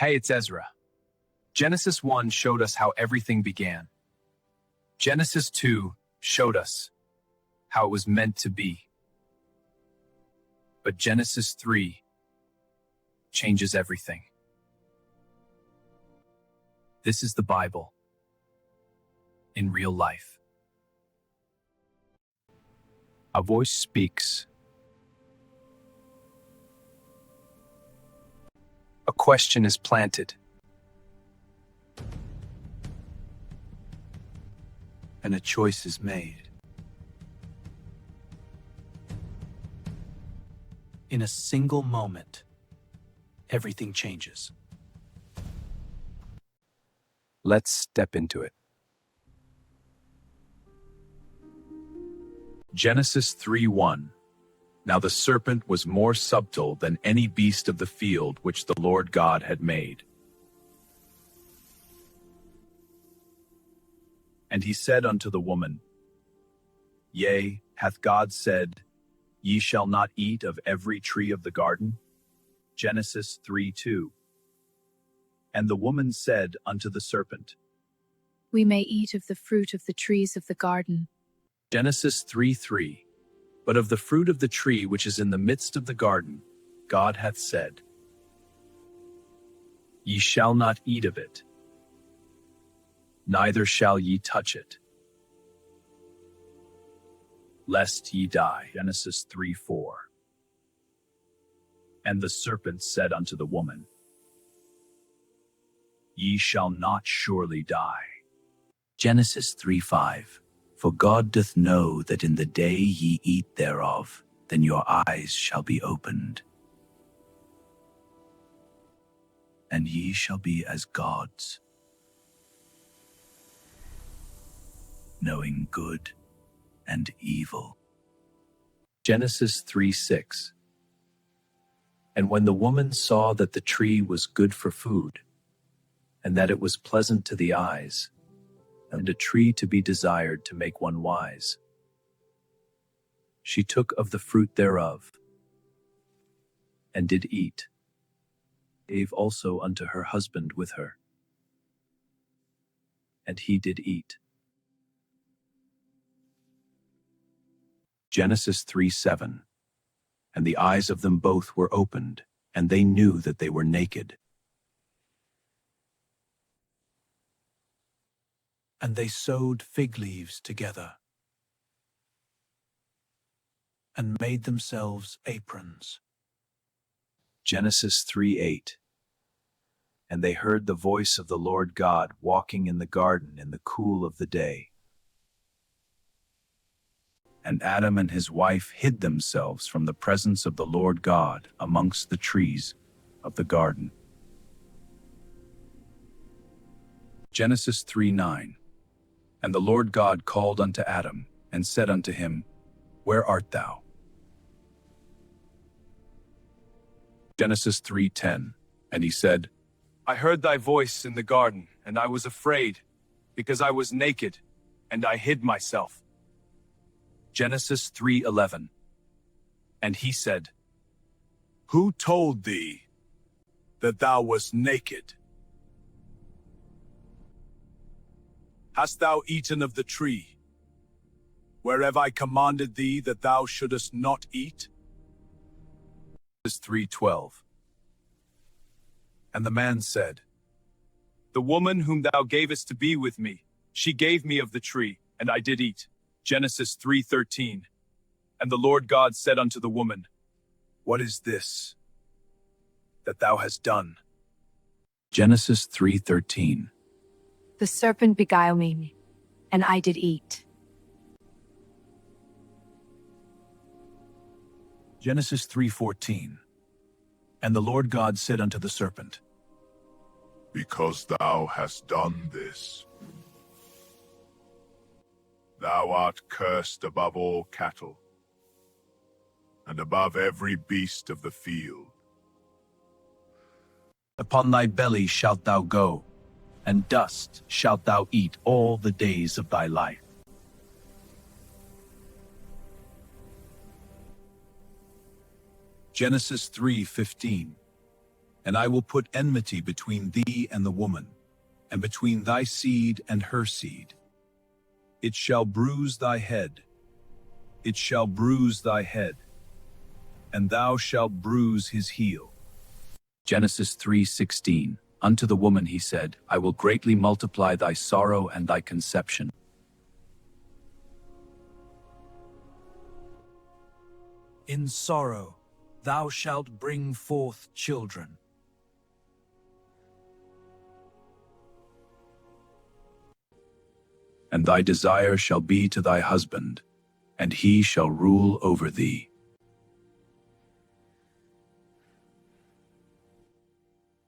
Hey, it's Ezra. Genesis 1 showed us how everything began. Genesis 2 showed us how it was meant to be. But Genesis 3 changes everything. This is the Bible in real life. A voice speaks. A question is planted. And a choice is made. In a single moment, everything changes. Let's step into it. Genesis 3:1. Now the serpent was more subtle than any beast of the field which the Lord God had made. And he said unto the woman, Yea, hath God said, Ye shall not eat of every tree of the garden? Genesis 3:2. And the woman said unto the serpent, We may eat of the fruit of the trees of the garden. Genesis 3:3. But of the fruit of the tree which is in the midst of the garden, God hath said, Ye shall not eat of it, neither shall ye touch it, lest ye die. Genesis 3:4. And the serpent said unto the woman, Ye shall not surely die. Genesis 3:5. For God doth know that in the day ye eat thereof, then your eyes shall be opened, and ye shall be as gods, knowing good and evil. Genesis 3:6. And when the woman saw that the tree was good for food, and that it was pleasant to the eyes, and a tree to be desired to make one wise, she took of the fruit thereof, and did eat, gave also unto her husband with her, and he did eat. Genesis 3:7. And the eyes of them both were opened, and they knew that they were naked. And they sewed fig leaves together, and made themselves aprons. Genesis 3:8. And they heard the voice of the Lord God walking in the garden in the cool of the day. And Adam and his wife hid themselves from the presence of the Lord God amongst the trees of the garden. Genesis 3:9. And the Lord God called unto Adam, and said unto him, Where art thou? Genesis 3:10. And he said, I heard thy voice in the garden, and I was afraid, because I was naked, and I hid myself. Genesis 3:11. And he said, Who told thee that thou wast naked? Hast thou eaten of the tree, whereof I commanded thee that thou shouldest not eat? Genesis 3:12. And the man said, The woman whom thou gavest to be with me, she gave me of the tree, and I did eat. Genesis 3:13. And the Lord God said unto the woman, What is this that thou hast done? Genesis 3:13. The serpent beguiled me, and I did eat. Genesis 3:14. And the Lord God said unto the serpent, Because thou hast done this, thou art cursed above all cattle, and above every beast of the field. Upon thy belly shalt thou go, and dust shalt thou eat all the days of thy life. Genesis 3:15. And I will put enmity between thee and the woman, and between thy seed and her seed. It shall bruise thy head. It shall bruise thy head, and thou shalt bruise his heel. Genesis 3:16. Unto the woman he said, I will greatly multiply thy sorrow and thy conception. In sorrow thou shalt bring forth children. And thy desire shall be to thy husband, and he shall rule over thee.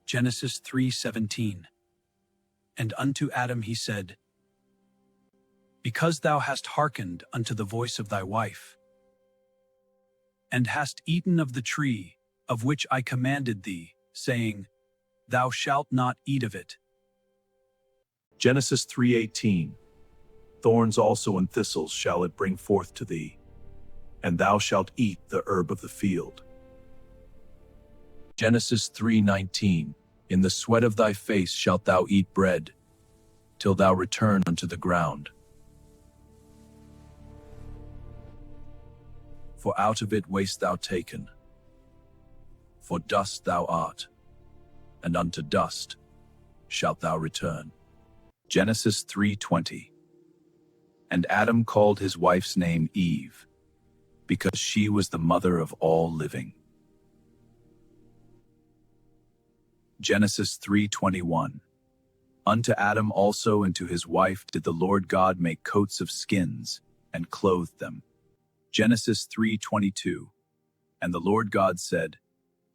Genesis 3:17. And unto Adam he said, Because thou hast hearkened unto the voice of thy wife, and hast eaten of the tree of which I commanded thee, saying, Thou shalt not eat of it. Genesis 3:18. Thorns also and thistles shall it bring forth to thee, and thou shalt eat the herb of the field. Genesis 3:19. In the sweat of thy face shalt thou eat bread, till thou return unto the ground. For out of it wast thou taken. For dust thou art, and unto dust shalt thou return. Genesis 3:20. And Adam called his wife's name Eve, because she was the mother of all living. Genesis 3:21. Unto Adam also and to his wife did the Lord God make coats of skins, and clothed them. Genesis 3:22. And the Lord God said,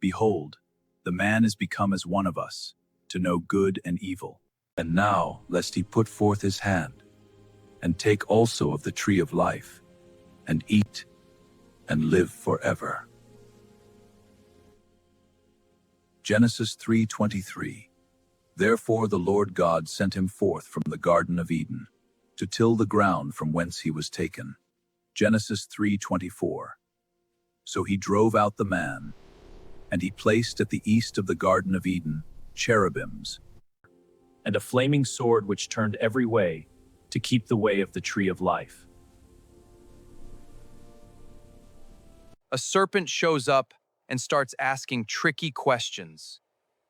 Behold, the man is become as one of us, to know good and evil. And now, lest he put forth his hand, and take also of the tree of life, and eat, and live forever. Genesis 3:23. Therefore the Lord God sent him forth from the Garden of Eden, to till the ground from whence he was taken. Genesis 3:24. So he drove out the man, and he placed at the east of the Garden of Eden cherubims, and a flaming sword which turned every way, to keep the way of the tree of life. A serpent shows up and starts asking tricky questions.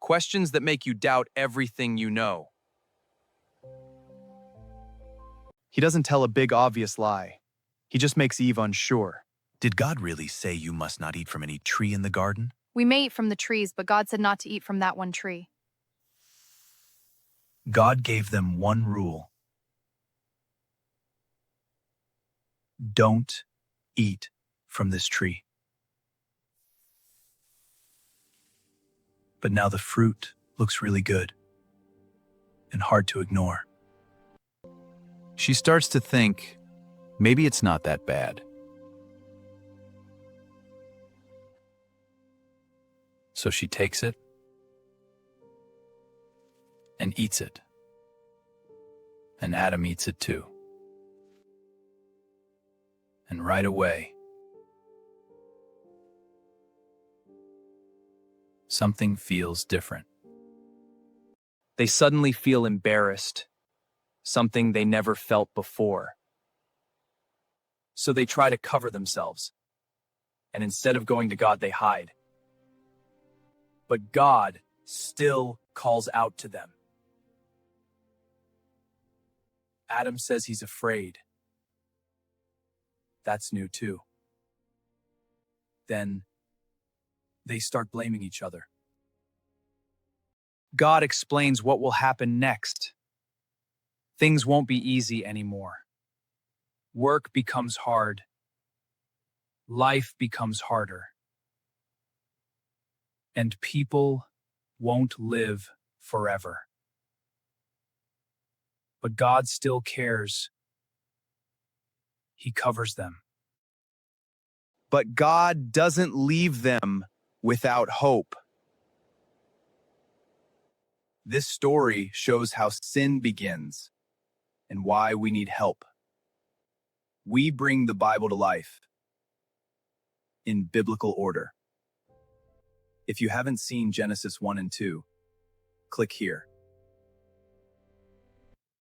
Questions that make you doubt everything you know. He doesn't tell a big obvious lie. He just makes Eve unsure. Did God really say you must not eat from any tree in the garden? We may eat from the trees, but God said not to eat from that one tree. God gave them one rule. Don't eat from this tree. But now the fruit looks really good and hard to ignore. She starts to think, maybe it's not that bad. So she takes it and eats it. And Adam eats it too. And right away, something feels different. They suddenly feel embarrassed, something they never felt before. So they try to cover themselves, and instead of going to God, they hide. But God still calls out to them. Adam says he's afraid. That's new too. Then they start blaming each other. God explains what will happen next. Things won't be easy anymore. Work becomes hard. Life becomes harder. And people won't live forever. But God still cares. He covers them. But God doesn't leave them without hope. This story shows how sin begins and why we need help. We bring the Bible to life in biblical order. If you haven't seen Genesis 1 and 2, click here.